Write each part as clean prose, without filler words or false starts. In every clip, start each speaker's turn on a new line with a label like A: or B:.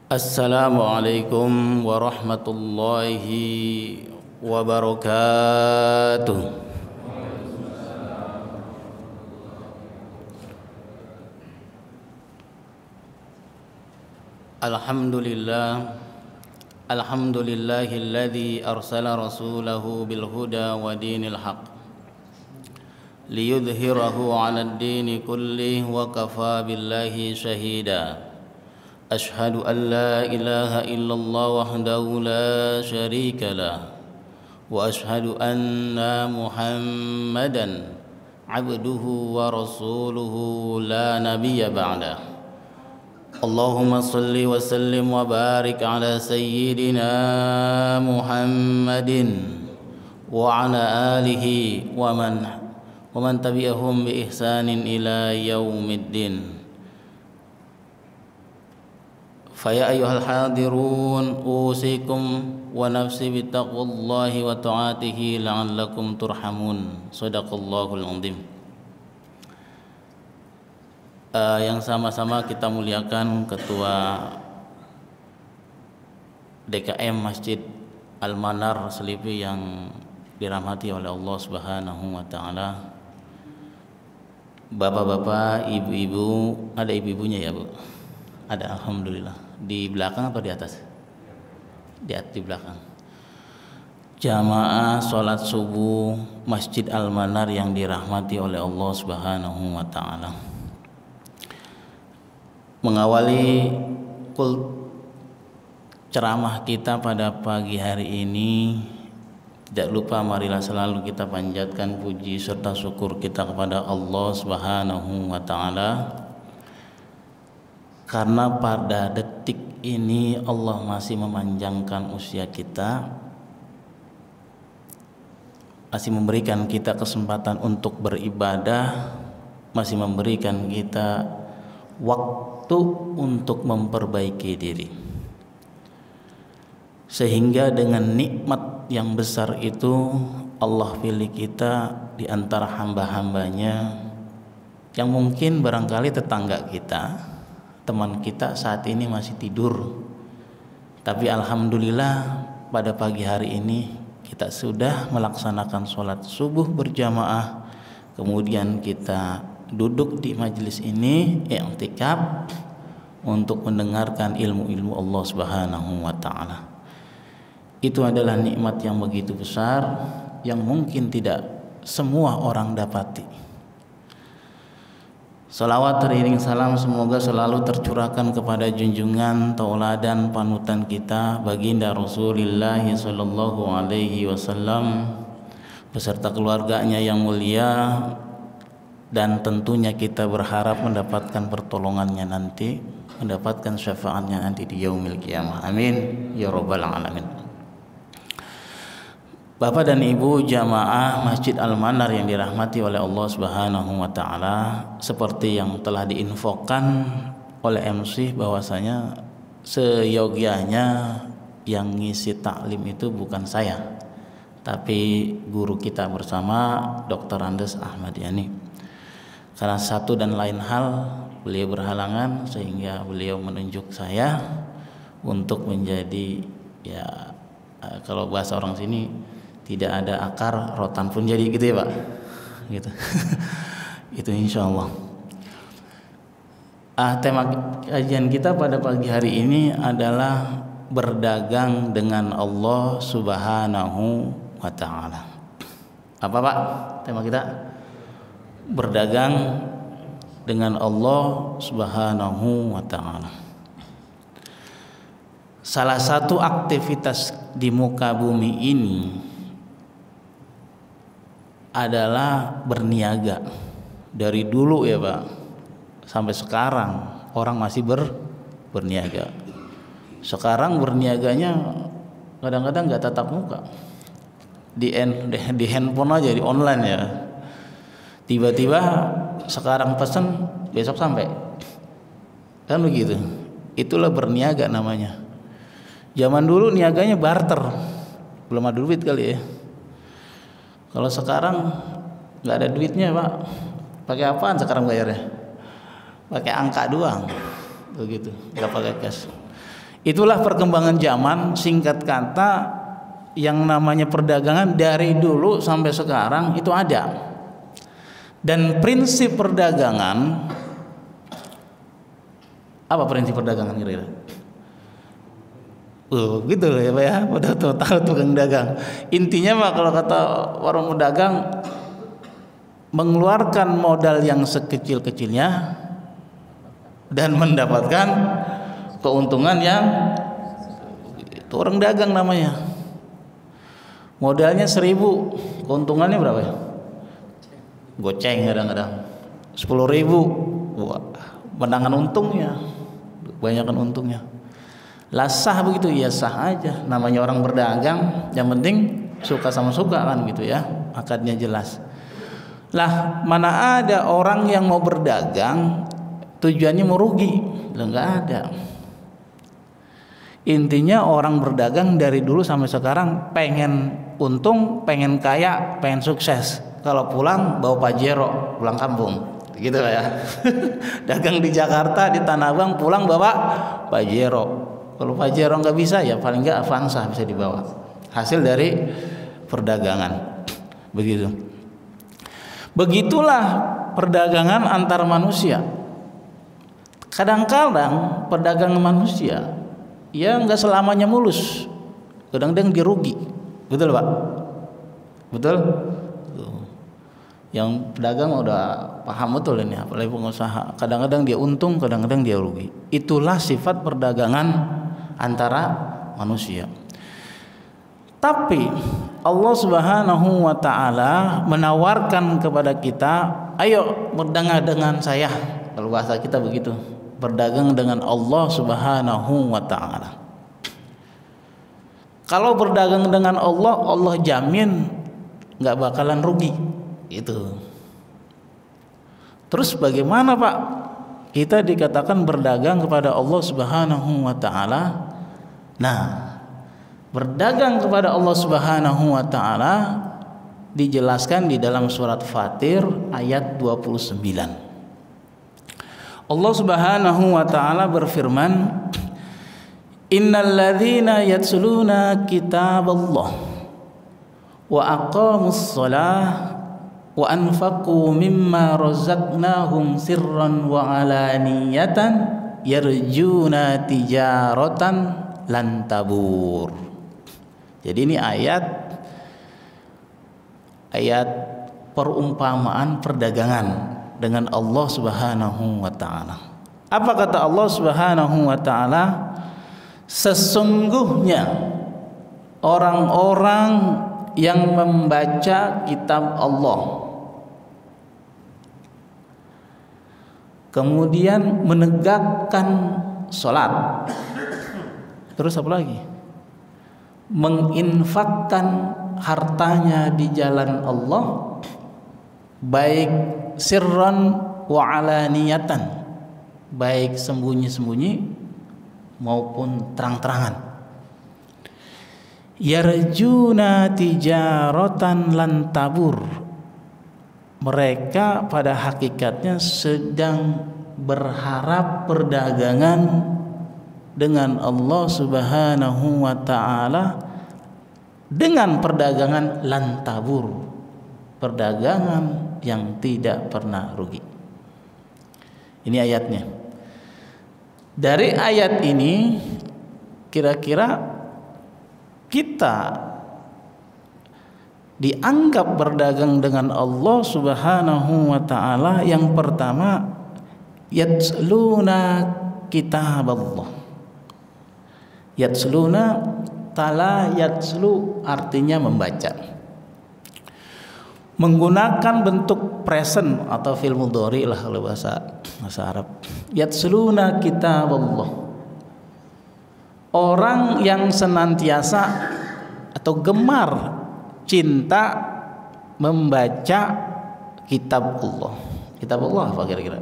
A: Assalamualaikum warahmatullahi wabarakatuh. Alhamdulillahilladzi arsala rasulahu bil huda wa dinil haq liyudhhirahu 'alad dini kullihi wa kafa billahi shahida. Ashhadu an la ilaha illallah wahdahu la syarika lah wa ashhadu anna Muhammadan abduhu wa rasuluhu la nabiyya ba'dah. Allahumma salli wa sallim wa barik ala sayyidina Muhammadin wa ala alihi wa man tabi'ahum bi ihsanin ila yaumiddin. Faya ayyuhal hadirun usikum wa nafsi bittaqwallahi wa ta'atihi la'allakum turhamun. Shadaqallahul azim. Yang sama-sama kita muliakan Ketua DKM Masjid Al-Manar Selipi yang dirahmati oleh Allah Subhanahu wa taala. Bapak-bapak, ibu-ibu, ada ibu-ibunya ya, Bu? Ada, alhamdulillah. Di belakang atau di atas? Di belakang. Jamaah sholat subuh Masjid Al-Manar yang dirahmati oleh Allah Subhanahu wa taala. Mengawali ceramah kita pada pagi hari ini, tidak lupa marilah selalu kita panjatkan puji serta syukur kita kepada Allah Subhanahu wa taala. Karena pada detik ini Allah masih memanjangkan usia kita, masih memberikan kita kesempatan untuk beribadah, masih memberikan kita waktu untuk memperbaiki diri. Sehingga dengan nikmat yang besar itu Allah pilih kita di antara hamba-hambanya yang mungkin barangkali tetangga kita, teman kita saat ini masih tidur, tapi alhamdulillah pada pagi hari ini kita sudah melaksanakan sholat subuh berjamaah, kemudian kita duduk di majelis ini i'tikaf untuk mendengarkan ilmu-ilmu Allah Subhanahu wa taala. Itu adalah nikmat yang begitu besar yang mungkin tidak semua orang dapati. Salawat teriring salam semoga selalu tercurahkan kepada junjungan tauladan panutan kita baginda Rasulullah sallallahu alaihi wasallam beserta keluarganya yang mulia, dan tentunya kita berharap mendapatkan pertolongannya nanti, mendapatkan syafaatnya nanti di yaumil qiyamah. Amin ya rabbal alamin. Bapak dan Ibu jamaah Masjid Al-Manar yang dirahmati oleh Allah Subhanahu wa taala, seperti yang telah diinfokan oleh MC bahwasanya seyogianya yang ngisi taklim itu bukan saya, tapi guru kita bersama Dr. Andes Ahmad Yani. Karena satu dan lain hal beliau berhalangan, sehingga beliau menunjuk saya untuk menjadi, ya kalau bahasa orang sini, tidak ada akar rotan pun jadi, gitu ya Pak, gitu. Itu insya Allah. Tema kajian kita pada pagi hari ini adalah berdagang dengan Allah Subhanahu wa taala. Apa Pak tema kita? Berdagang dengan Allah Subhanahu wa taala. Salah satu aktivitas di muka bumi ini adalah berniaga. Dari dulu ya Pak sampai sekarang orang masih berniaga. Sekarang berniaganya kadang-kadang nggak tatap muka, di handphone aja, di online ya. Tiba-tiba sekarang pesen besok sampai, kan begitu. Itulah berniaga namanya. Zaman dulu niaganya barter, belum ada duit kali ya. Kalau sekarang nggak ada duitnya Pak, pakai apaan sekarang bayarnya? Pakai angka doang, begitu, nggak pakai cash. Itulah perkembangan zaman. Singkat kata, yang namanya perdagangan dari dulu sampai sekarang itu ada. Dan prinsip perdagangan, apa prinsip perdagangan kira-kira? Gitu loh ya Pak ya, udah tahu tukang dagang. Intinya Pak, kalau kata orang pedagang, mengeluarkan modal yang sekecil-kecilnya dan mendapatkan keuntungan yang itu orang dagang namanya. Modalnya 1.000, keuntungannya berapa ya? Goceng kadang-kadang 10.000. Wah, menangan untungnya, banyakkan untungnya. Lah sah begitu ya, sah aja, namanya orang berdagang, yang penting suka sama suka kan gitu ya, akadnya jelas. Lah mana ada orang yang mau berdagang tujuannya mau rugi? Lah nggak ada. Intinya orang berdagang dari dulu sampai sekarang pengen untung, pengen kaya, pengen sukses. Kalau pulang bawa Pajero pulang kampung, gitu lah ya. Dagang di Jakarta, di Tanah Abang, pulang bawa Pajero. Kalau Pajero nggak bisa ya paling nggak Avanza bisa dibawa. Hasil dari perdagangan. Begitu. Begitulah perdagangan antar manusia. Kadang-kadang perdagangan manusia ya nggak selamanya mulus. Kadang-kadang dia rugi. Betul Pak? Betul? Yang pedagang udah paham betul ini, apalagi pengusaha. Kadang-kadang dia untung, kadang-kadang dia rugi. Itulah sifat perdagangan antara manusia. Tapi Allah Subhanahu wa taala menawarkan kepada kita, ayo berdagang dengan saya. Kalau bahasa kita begitu, berdagang dengan Allah Subhanahu wa taala. Kalau berdagang dengan Allah, Allah jamin nggak bakalan rugi. Itu. Terus bagaimana Pak? Kita dikatakan berdagang kepada Allah Subhanahu wa taala. Nah, berdagang kepada Allah Subhanahu wa taala dijelaskan di dalam surat Fatir ayat 29. Allah Subhanahu wa taala berfirman, Innal ladzina yatsluna kitaballah wa aqamus shalah wa anfaqu mimma razaqnahum sirran wa alaniyatan yarjuna tijaratan lan tabur. Jadi ini ayat perumpamaan perdagangan dengan Allah Subhanahu wa taala. Apa kata Allah Subhanahu wa taala? Sesungguhnya orang-orang yang membaca kitab Allah kemudian menegakkan sholat, terus apa lagi? Menginfakkan hartanya di jalan Allah, baik sirran wa alaniyatan, baik sembunyi-sembunyi maupun terang-terangan. Yarjuna tijaratan lan tabur, mereka pada hakikatnya sedang berharap perdagangan dengan Allah Subhanahu wa taala, dengan perdagangan lan tabur, perdagangan yang tidak pernah rugi. Ini ayatnya. Dari ayat ini kira-kira kita dianggap berdagang dengan Allah Subhanahu wa taala, yang pertama yatsluna kitaballah. Yatsluna, tala yatslu artinya membaca, menggunakan bentuk present atau fi'il mudhari lah kalau bahasa Arab. Yatsluna kitaballah, orang yang senantiasa atau gemar cinta membaca kitab Allah. Kitab Allah apa kira-kira?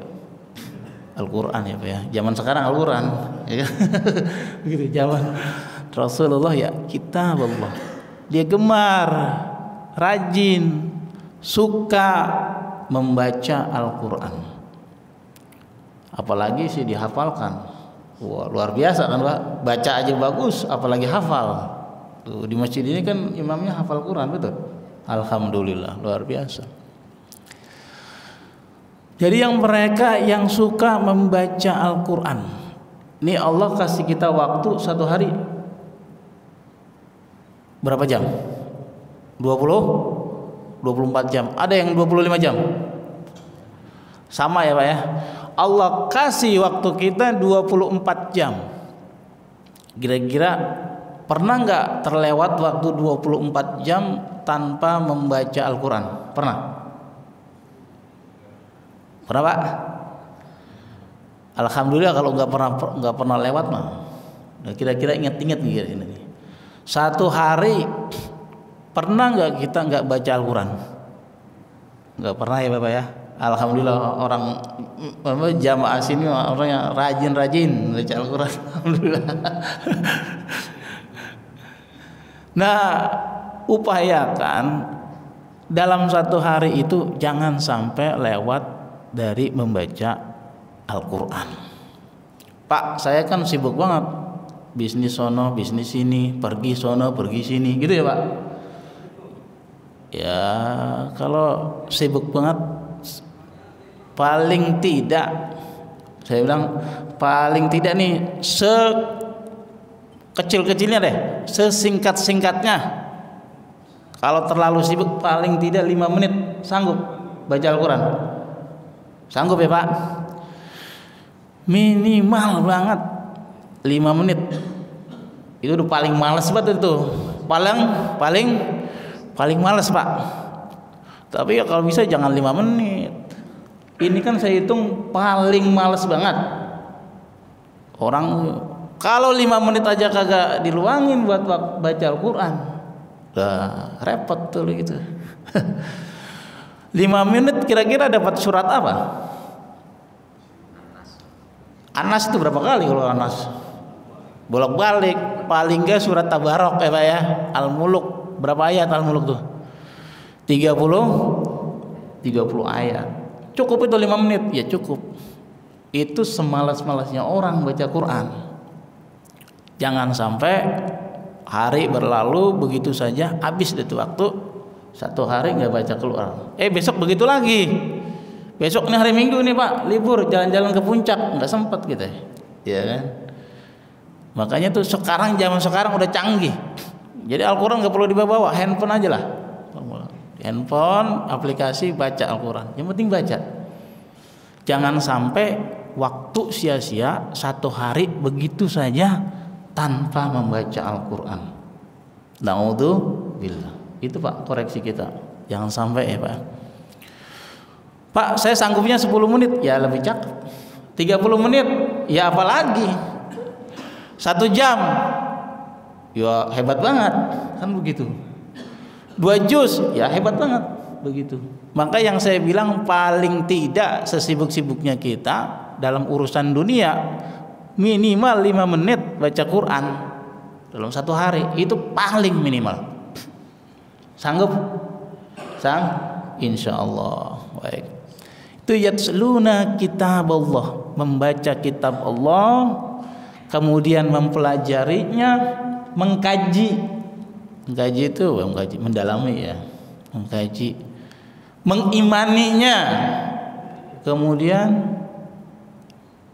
A: Al-Quran ya Pak ya. Zaman sekarang Al-Quran ya kan? Begitu zaman Rasulullah ya kitab Allah. Dia gemar, rajin, suka membaca Al-Quran. Apalagi sih dihafalkan. Wah, luar biasa kan Pak, baca aja bagus apalagi hafal. Tuh, di masjid ini kan imamnya hafal Quran, betul. Alhamdulillah, luar biasa. Jadi yang mereka yang suka membaca Al-Quran, ini Allah kasih kita waktu satu hari berapa jam? 24 jam. Ada yang 25 jam. Sama ya Pak ya. Allah kasih waktu kita 24 jam. Kira-kira pernah nggak terlewat waktu 24 jam tanpa membaca Al-Quran? Pernah? Pernah Pak? Alhamdulillah kalau nggak pernah lewat mah. Kira-kira ingat-ingat ini. Satu hari pernah nggak kita nggak baca Al-Quran? Nggak pernah ya Bapak ya. Alhamdulillah orang jamaah sini orang yang rajin baca Al-Quran. Alhamdulillah. Nah, upayakan dalam satu hari itu jangan sampai lewat dari membaca Al-Quran. Pak, saya kan sibuk banget, bisnis sono, bisnis sini, pergi sono, pergi sini, gitu ya Pak. Ya, kalau sibuk banget, paling tidak, saya bilang paling tidak nih, sekecil-kecilnya deh, sesingkat-singkatnya. Kalau terlalu sibuk paling tidak 5 menit sanggup baca Al-Quran. Sanggup ya Pak? Minimal banget 5 menit. Itu udah paling males banget itu. Paling males Pak. Tapi ya kalau bisa jangan 5 menit. Ini kan saya hitung paling males banget. Orang kalau 5 menit aja kagak diluangin buat baca Al-Quran, lah repot tuh gitu. 5 menit kira-kira dapat surat apa? Anas itu berapa kali kalau Anas? Bolak-balik, paling enggak surat Tabarok ya Pak ya. Al-Muluk, berapa ayat Al-Muluk tuh? 30 ayat. Cukup itu 5 menit? Ya cukup. Itu semalas-malasnya orang baca Quran. Jangan sampai hari berlalu begitu saja, habis itu waktu, satu hari nggak baca Quran. Besok begitu lagi. Besok nih hari Minggu nih Pak, libur, jalan-jalan ke puncak, nggak sempat kita, ya kan? Makanya tuh zaman sekarang udah canggih. Jadi Al-Quran nggak perlu dibawa, handphone aja lah. Handphone, aplikasi baca Al-Quran. Yang penting baca. Jangan sampai waktu sia-sia satu hari begitu saja tanpa membaca Al-Quran. Naudzubillah. Itu Pak koreksi kita. Jangan sampai ya Pak. Pak, saya sanggupnya 10 menit, ya lebih cakep. 30 menit, ya apalagi. 1 jam, ya hebat banget, kan begitu. 2 juz, ya hebat banget, begitu. Maka yang saya bilang paling tidak sesibuk-sibuknya kita dalam urusan dunia, minimal 5 menit baca Quran dalam satu hari, itu paling minimal. Sanggup? Insya Allah. Baik. Itu yatsluna kitab Allah, membaca kitab Allah, kemudian mempelajarinya, mengkaji itu mendalami ya, mengkaji, mengimaninya, kemudian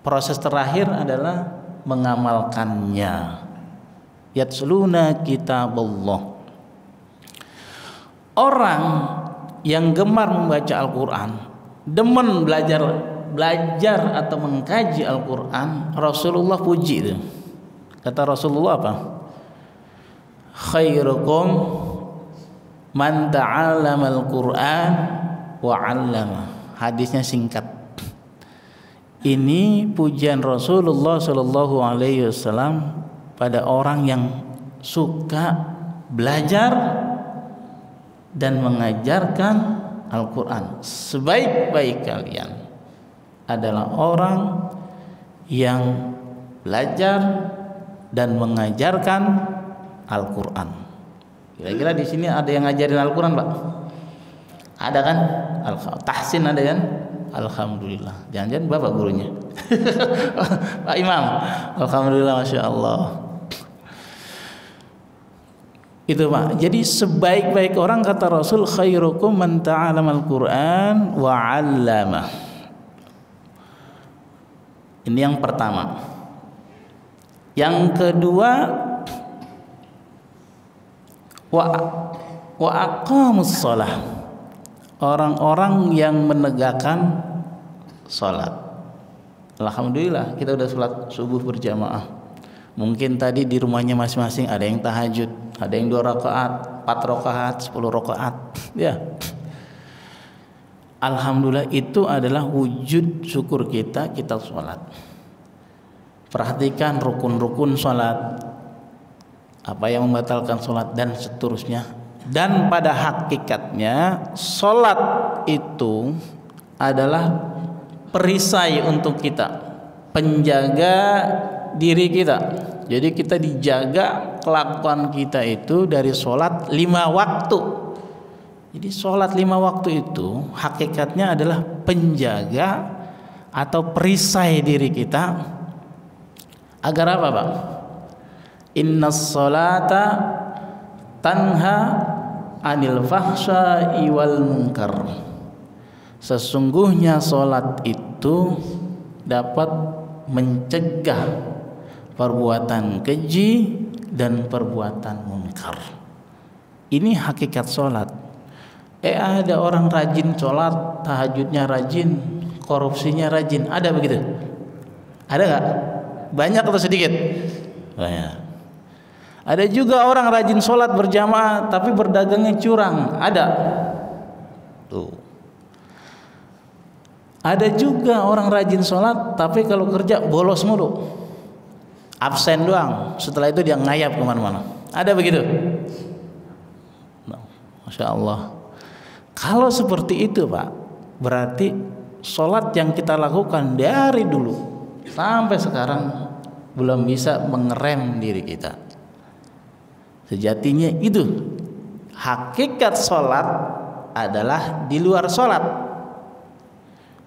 A: proses terakhir adalah mengamalkannya. Yatsluna kitab Allah. Orang yang gemar membaca Al-Quran, demen belajar atau mengkaji Al-Quran, Rasulullah puji itu. Kata Rasulullah apa? Khairukum man ta'allama Al-Quran wa 'allama. Hadisnya singkat. Ini pujian Rasulullah Shallallahu Alaihi Wasallam pada orang yang suka belajar dan mengajarkan Al-Quran. Sebaik-baik kalian adalah orang yang belajar dan mengajarkan Al-Quran. Kira-kira di sini ada yang ngajarin Al-Quran Pak? Ada kan? Tahsin ada kan? Alhamdulillah. Jangan-jangan bapak gurunya. Pak Imam. Alhamdulillah, masya Allah. Itu Pak. Jadi sebaik-baik orang kata Rasul, khairukum man ta'alamal Quran wa 'allamah. Ini yang pertama. Yang kedua, wa aqamus shalah. Orang-orang yang menegakkan salat. Alhamdulillah kita udah salat subuh berjamaah. Mungkin tadi di rumahnya masing-masing ada yang tahajud, ada yang 2 rakaat, 4 rakaat, 10 rakaat, ya. Alhamdulillah itu adalah wujud syukur kita sholat. Perhatikan rukun-rukun sholat, apa yang membatalkan sholat dan seterusnya. Dan pada hakikatnya sholat itu adalah perisai untuk kita, penjaga diri kita. Jadi kita dijaga kelakuan kita itu dari sholat 5 waktu. Jadi sholat 5 waktu itu hakikatnya adalah penjaga atau perisai diri kita agar apa Pak? Innas sholata tanha anil fahsya'i wal munkar. Sesungguhnya sholat itu dapat mencegah perbuatan keji dan perbuatan munkar. Ini hakikat sholat. Ada orang rajin sholat, tahajudnya rajin, korupsinya rajin. Ada begitu? Ada nggak? Banyak atau sedikit? Banyak. Ada juga orang rajin sholat berjamaah tapi berdagangnya curang. Ada. Tuh. Ada juga orang rajin sholat tapi kalau kerja bolos mulu. Absen doang, setelah itu dia ngayap kemana-mana. Ada begitu? Masya Allah. Kalau seperti itu Pak, berarti sholat yang kita lakukan dari dulu sampai sekarang belum bisa mengerem diri kita. Sejatinya itu hakikat sholat adalah di luar sholat.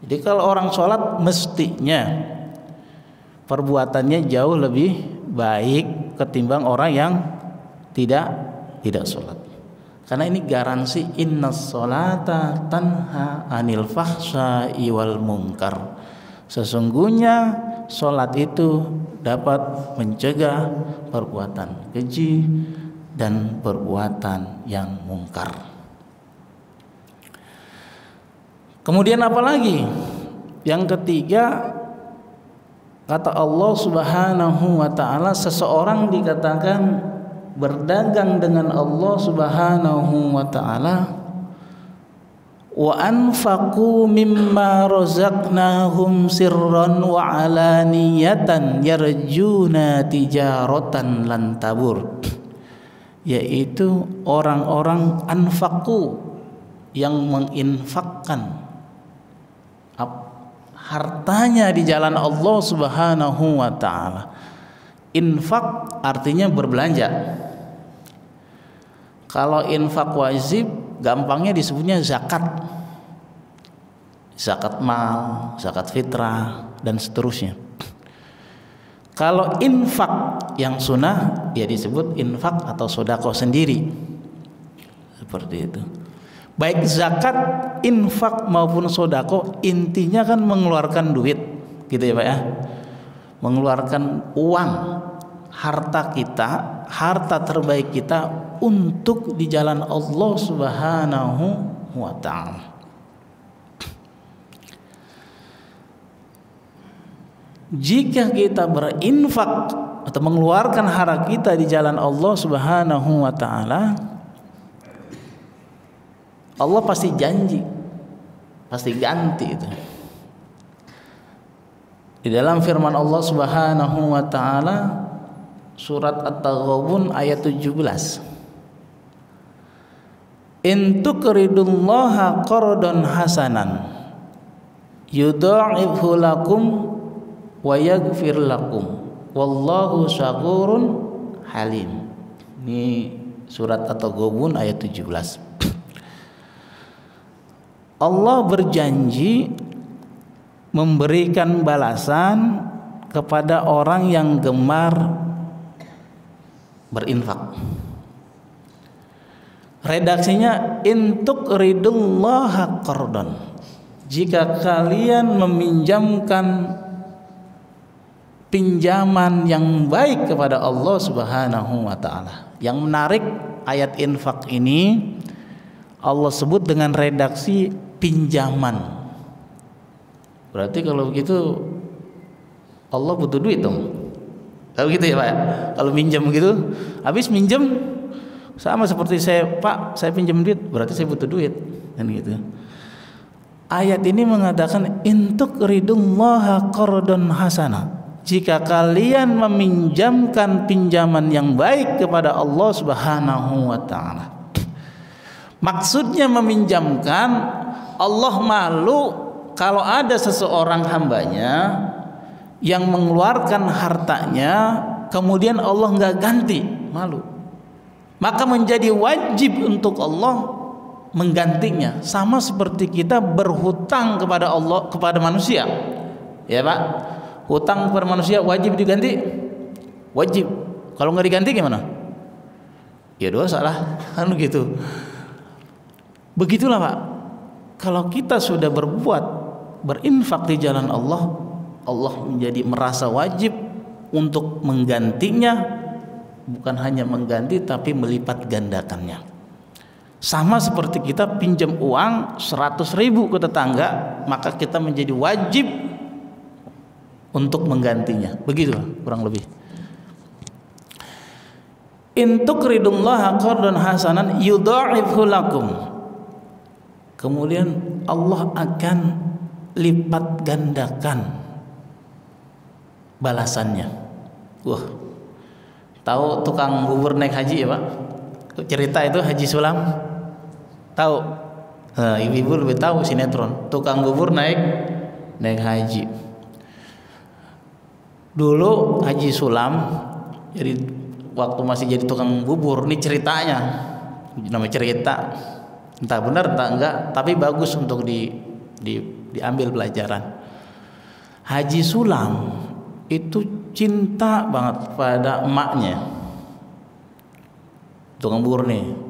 A: Jadi kalau orang sholat mestinya perbuatannya jauh lebih baik ketimbang orang yang tidak sholat. Karena ini garansi innas sholata tanha anil fahsya'i wal munkar. Sesungguhnya sholat itu dapat mencegah perbuatan keji dan perbuatan yang mungkar. Kemudian apa lagi? Yang ketiga, kata Allah Subhanahu wa ta'ala, seseorang dikatakan berdagang dengan Allah Subhanahu wa ta'ala, wa anfaqu mimma razaqnahum sirran wa alaniyatan yarjuna tijaratan lan tabur. Yaitu orang-orang anfaqu yang menginfakkan hartanya di jalan Allah Subhanahu wa ta'ala. Infak artinya berbelanja. Kalau infak wajib gampangnya disebutnya zakat. Zakat mal, zakat fitrah dan seterusnya. Kalau infak yang sunnah ya disebut infak atau sedekah sendiri. Seperti itu. Baik zakat, infak maupun sedekah intinya kan mengeluarkan duit, gitu ya Pak ya. Mengeluarkan uang, harta kita, harta terbaik kita untuk di jalan Allah Subhanahu wa ta'ala. Jika kita berinfak atau mengeluarkan harta kita di jalan Allah Subhanahu wa ta'ala, Allah pasti janji, pasti ganti itu. Di dalam firman Allah Subhanahu wa ta'ala surat At-Taghabun ayat 17. In tuqridullaha qardan hasanan yudha'ifhu lakum wa yaghfir lakum wallahu syakurun halim. Ini surat At-Taghabun ayat 17. Allah berjanji memberikan balasan kepada orang yang gemar berinfak. Redaksinya intuk ridullaha qardon. Jika kalian meminjamkan pinjaman yang baik kepada Allah Subhanahu wa taala. Yang menarik ayat infak ini Allah sebut dengan redaksi pinjaman. Berarti kalau begitu Allah butuh duit dong. Kalau gitu ya Pak. Kalau minjam gitu, habis minjam sama seperti saya, Pak, saya pinjam duit, berarti saya butuh duit kan gitu. Ayat ini mengatakan intuk ridullaha qardon hasana. Jika kalian meminjamkan pinjaman yang baik kepada Allah Subhanahu wa taala. Maksudnya meminjamkan, Allah malu kalau ada seseorang hambanya yang mengeluarkan hartanya kemudian Allah nggak ganti, malu. Maka menjadi wajib untuk Allah menggantinya, sama seperti kita berhutang kepada Allah, kepada manusia. Ya Pak, hutang kepada manusia wajib diganti? Wajib. Kalau nggak diganti gimana? Ya dosa lah, kan gitu. Begitulah Pak. Kalau kita sudah berbuat berinfak di jalan Allah, Allah menjadi merasa wajib untuk menggantinya, bukan hanya mengganti tapi melipat gandakannya. Sama seperti kita pinjam uang 100.000 ke tetangga, maka kita menjadi wajib untuk menggantinya. Begitu kurang lebih. In tuqridullaha qardan hasanan yudha'ifhu lakum. Kemudian Allah akan lipat gandakan balasannya. Wah, tahu tukang bubur naik haji ya Pak? Cerita itu Haji Sulam. Tahu? Nah, ibu-ibu lebih tahu sinetron. Tukang bubur naik haji. Dulu Haji Sulam, jadi waktu masih jadi tukang bubur, ini ceritanya, namanya cerita. Entah benar entah enggak, tapi bagus untuk diambil pelajaran. Haji Sulam itu cinta banget pada emaknya, tukang bubur nih.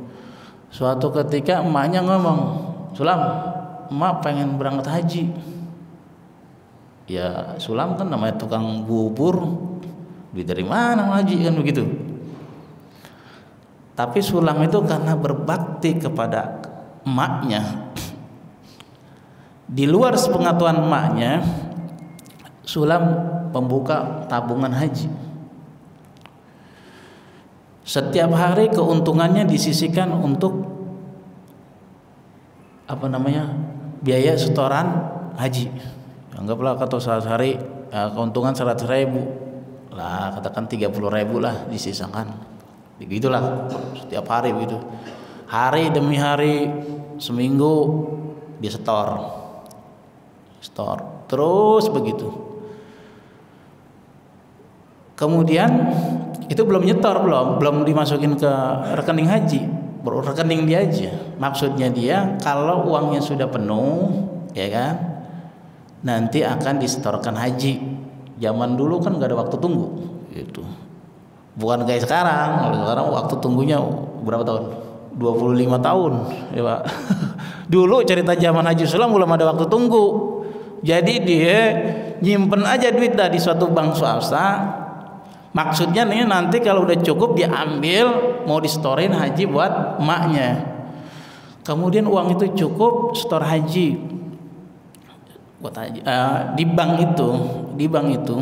A: Suatu ketika emaknya ngomong, Sulam, emak pengen berangkat haji. Ya Sulam kan namanya tukang bubur, duit dari mana haji kan begitu. Tapi Sulam itu karena berbakti kepada emaknya, di luar sepengetahuan emaknya, Sulam membuka tabungan haji. Setiap hari keuntungannya disisihkan untuk biaya setoran haji. Anggaplah kata sehari keuntungan 100.000 lah, katakan 30.000 lah disisakan. Begitulah setiap hari begitu. Hari demi hari, seminggu dia setor terus begitu. Kemudian itu belum nyetor, belum dimasukin ke rekening haji, baru rekening dia aja. Maksudnya dia kalau uangnya sudah penuh, ya kan, nanti akan disetorkan haji. Zaman dulu kan nggak ada waktu tunggu, gitu. Bukan kayak sekarang. Kalau sekarang waktu tunggunya berapa tahun? 25 tahun, ya Pak. Dulu cerita zaman Haji Sulam belum ada waktu tunggu. Jadi dia nyimpen aja duit di suatu bank swasta. Maksudnya nih nanti kalau udah cukup dia ambil, mau disetorin haji buat emaknya. Kemudian uang itu cukup setor haji buat haji. Di bank itu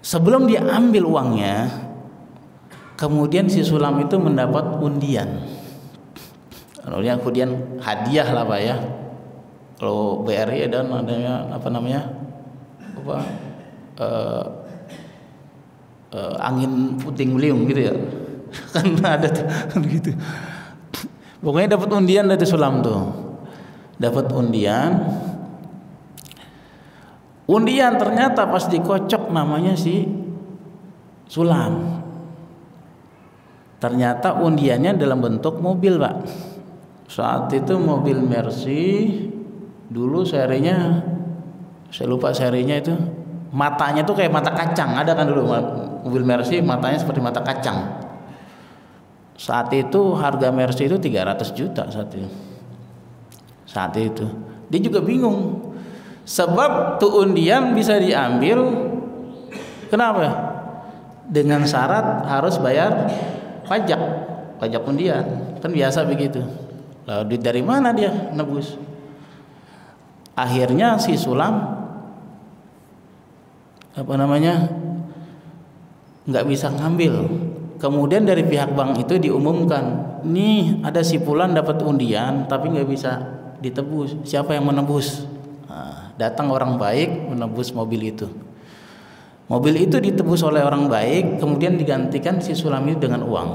A: sebelum dia ambil uangnya, kemudian si Sulam itu mendapat undian. Kemudian hadiah lah Pak ya. Kalau BRI ada angin puting beliung gitu ya. Kan ada tuh gitu. Pokoknya dapat undian dari Sulam tuh. Dapat undian. Undian ternyata pas dikocok namanya si Sulam. Ternyata undiannya dalam bentuk mobil, Pak. Saat itu mobil Mercy Dulu serinya, saya lupa serinya itu, matanya tuh kayak mata kacang. Ada kan dulu mobil Mercy matanya seperti mata kacang. Saat itu harga Mercy itu 300 juta saat itu. Saat itu dia juga bingung, sebab tuh undian bisa diambil, kenapa? Dengan syarat harus bayar pajak undian, kan biasa begitu. Lalu dari mana dia nebus? Akhirnya si Sulam nggak bisa ngambil. Kemudian dari pihak bank itu diumumkan, nih ada si Fulan dapat undian tapi nggak bisa ditebus. Siapa yang menebus? Nah, datang orang baik menebus mobil itu. Mobil itu ditebus oleh orang baik, kemudian digantikan si Sulam itu dengan uang.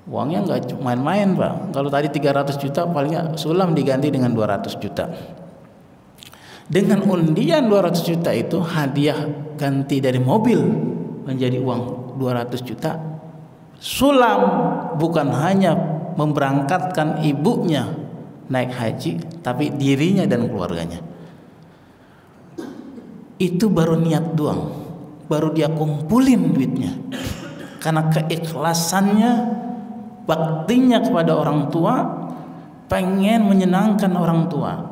A: Uangnya nggak main-main, Pak. Kalau tadi 300 juta, paling Sulam diganti dengan 200 juta. Dengan undian 200 juta itu, hadiah ganti dari mobil menjadi uang 200 juta. Sulam bukan hanya memberangkatkan ibunya naik haji, tapi dirinya dan keluarganya. Itu baru niat doang, baru dia kumpulin duitnya. Karena keikhlasannya, baktinya kepada orang tua, pengen menyenangkan orang tua,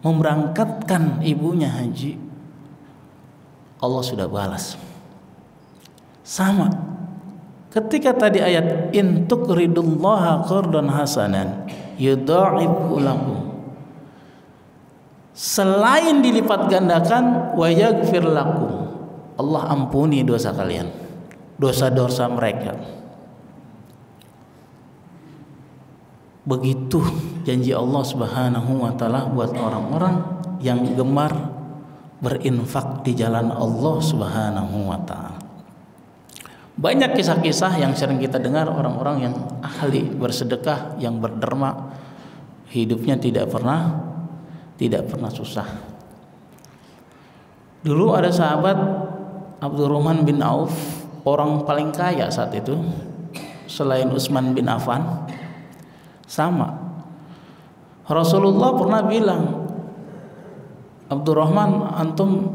A: memberangkatkan ibunya haji, Allah sudah balas. Sama ketika tadi ayat in tuqridullaha qardan hasanan yudha'ifhu lakum, selain dilipat gandakan wa yaghfir lakum, Allah ampuni dosa kalian, dosa-dosa mereka. Begitu janji Allah Subhanahu wa taala buat orang-orang yang gemar berinfak di jalan Allah Subhanahu wa taala. Banyak kisah-kisah yang sering kita dengar, orang-orang yang ahli bersedekah, yang berderma, hidupnya tidak pernah susah. Dulu ada sahabat Abdurrahman bin Auf, orang paling kaya saat itu selain Utsman bin Affan. Sama, Rasulullah pernah bilang, Abdurrahman, antum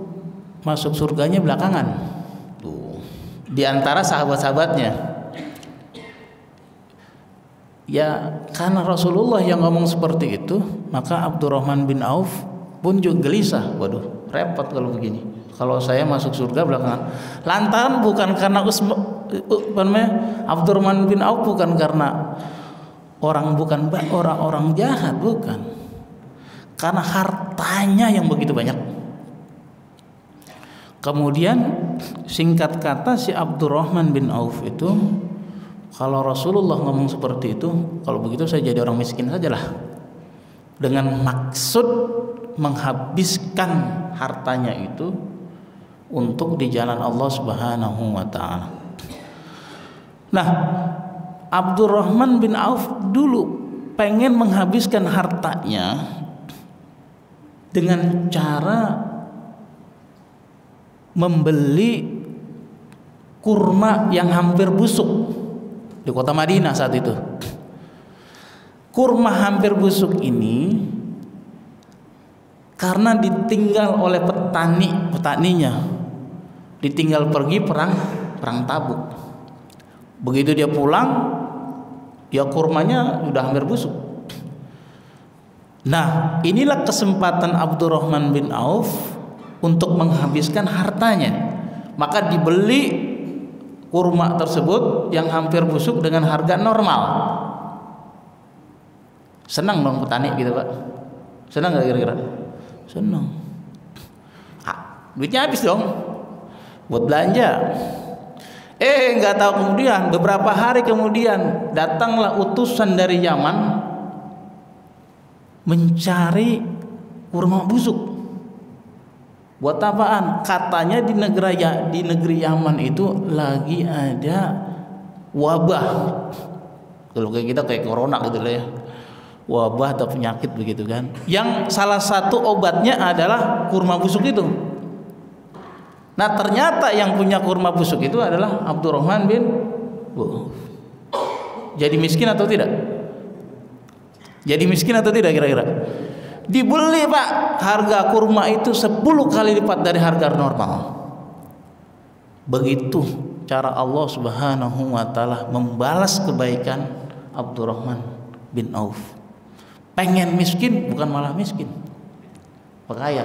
A: masuk surganya belakangan. Tuh, di antara sahabat-sahabatnya. Ya, karena Rasulullah yang ngomong seperti itu, maka Abdurrahman bin Auf pun juga gelisah. Waduh, repot kalau begini. Kalau saya masuk surga belakangan. Lantaran bukan karena Abdurrahman bin Auf bukan karena orang jahat, bukan, karena hartanya yang begitu banyak. Kemudian singkat kata, si Abdurrahman bin Auf itu, kalau Rasulullah ngomong seperti itu, kalau begitu saya jadi orang miskin sajalah, dengan maksud menghabiskan hartanya itu untuk di jalan Allah Subhanahu wa taala. Nah, Abdurrahman bin Auf dulu pengen menghabiskan hartanya dengan cara membeli kurma yang hampir busuk di kota Madinah saat itu. Kurma hampir busuk ini karena ditinggal oleh petaninya, ditinggal pergi perang Tabuk. Begitu dia pulang, ya kurmanya udah hampir busuk. Nah, inilah kesempatan Abdurrahman bin Auf untuk menghabiskan hartanya. Maka dibeli kurma tersebut yang hampir busuk dengan harga normal. Senang dong petani gitu, Pak? Senang gak kira-kira? Senang. Duitnya habis dong buat belanja. Nggak tahu, kemudian beberapa hari kemudian datanglah utusan dari Yaman mencari kurma busuk. Buat apaan? Katanya di negeri Yaman itu lagi ada wabah. Kalau kayak kita kayak corona gitu lah ya, wabah atau penyakit begitu kan. Yang salah satu obatnya adalah kurma busuk itu. Nah, ternyata yang punya kurma busuk itu adalah Abdurrahman bin Auf. Jadi miskin atau tidak? Jadi miskin atau tidak kira-kira? Dibeli Pak, harga kurma itu 10 kali lipat dari harga normal. Begitu cara Allah Subhanahu wa taala membalas kebaikan Abdurrahman bin Auf. Pengen miskin bukan malah miskin, kaya.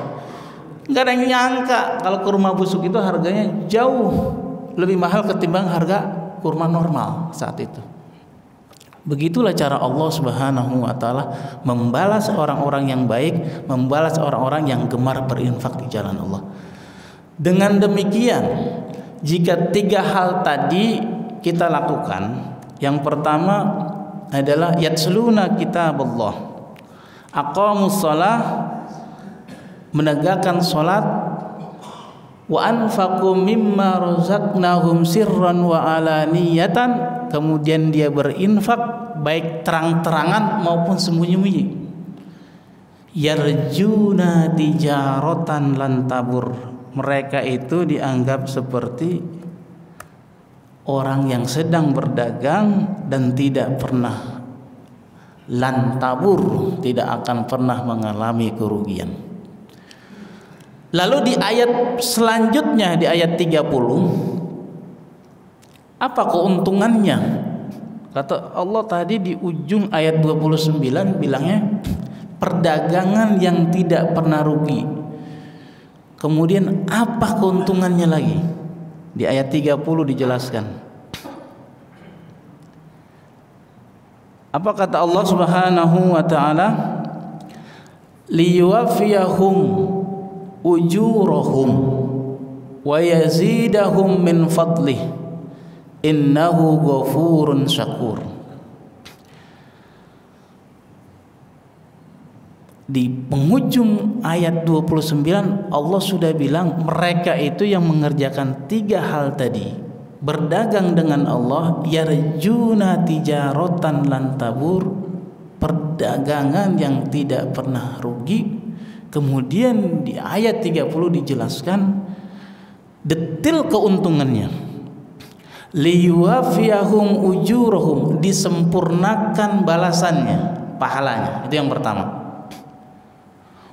A: Nggak ada yang nyangka kalau kurma busuk itu harganya jauh lebih mahal ketimbang harga kurma normal saat itu. Begitulah cara Allah Subhanahu wa taala membalas orang-orang yang baik, membalas orang-orang yang gemar berinfak di jalan Allah. Dengan demikian, jika 3 hal tadi kita lakukan, yang pertama adalah yatsluna kitaballah, aqamus shalah, menegakkan salat, wa anfaqu mimma razaqnahum sirran wa alaniyatan, kemudian dia berinfak baik terang-terangan maupun sembunyi-sembunyi. Yarjuna tijaratan lan tabur, mereka itu dianggap seperti orang yang sedang berdagang dan tidak pernah lan tabur, tidak akan pernah mengalami kerugian. Lalu di ayat selanjutnya, di ayat 30, apa keuntungannya? Kata Allah tadi di ujung ayat 29 bilangnya perdagangan yang tidak pernah rugi. Kemudian apa keuntungannya lagi? Di ayat 30 dijelaskan. Apa kata Allah Subhanahu wa taala? Liyuwafiyahum ujurahum wa yazidahum min fadlih innahu ghafurun syakur. Di penghujung ayat 29 Allah sudah bilang mereka itu yang mengerjakan 3 hal tadi, berdagang dengan Allah, yarjuna tijaratan lan tabur, perdagangan yang tidak pernah rugi. Kemudian di ayat 30 dijelaskan detail keuntungannya. Liyuwafiyahum ujurahum, disempurnakan balasannya, pahalanya. Itu yang pertama.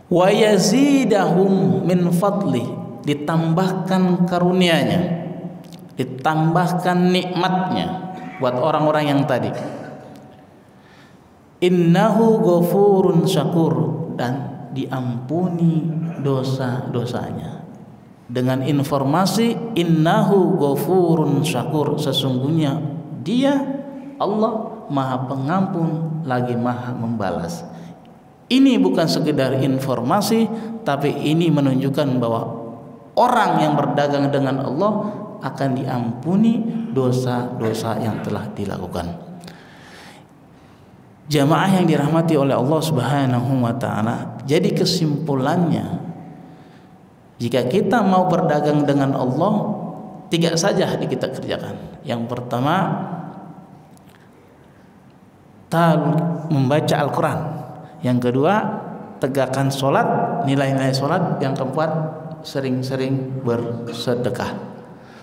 A: Wa yazidahum min fadli, ditambahkan karunia-Nya, ditambahkan nikmatnya buat orang-orang yang tadi. Innahu ghafurun syakur, dan diampuni dosa-dosanya. Dengan informasi innahu ghafurun syakur, sesungguhnya Dia Allah Maha Pengampun lagi Maha Membalas. Ini bukan sekedar informasi, tapi ini menunjukkan bahwa orang yang berdagang dengan Allah akan diampuni dosa-dosa yang telah dilakukan. Jamaah yang dirahmati oleh Allah Subhanahu wa taala, jadi kesimpulannya, jika kita mau berdagang dengan Allah, 3 saja kita kerjakan. Yang pertama, membaca Al-Quran. Yang kedua, tegakkan sholat, nilai-nilai sholat. Yang keempat, sering-sering bersedekah.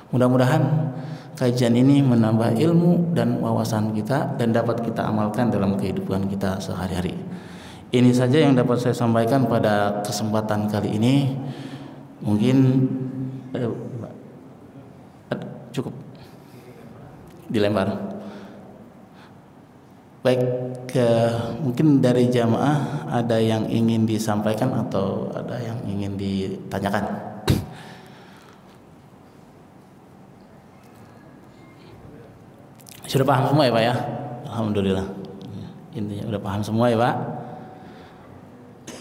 A: Mudah-mudahan kajian ini menambah ilmu dan wawasan kita dan dapat kita amalkan dalam kehidupan kita sehari-hari. Ini saja yang dapat saya sampaikan pada kesempatan kali ini. Mungkin cukup dilempar. Baik, mungkin dari jamaah ada yang ingin disampaikan atau ada yang ingin ditanyakan. Sudah paham semua ya Pak ya? Alhamdulillah. Intinya sudah paham semua ya Pak?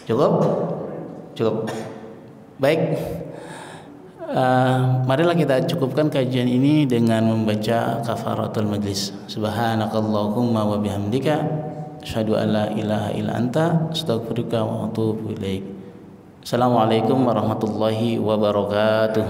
A: Cukup? Cukup. Baik. Marilah kita cukupkan kajian ini dengan membaca kafaratul majlis. Subhanakallahumma wa bihamdika asyhadu an la ilaha illa anta astaghfiruka wa atubu ilaik. Assalamualaikum warahmatullahi wabarakatuh.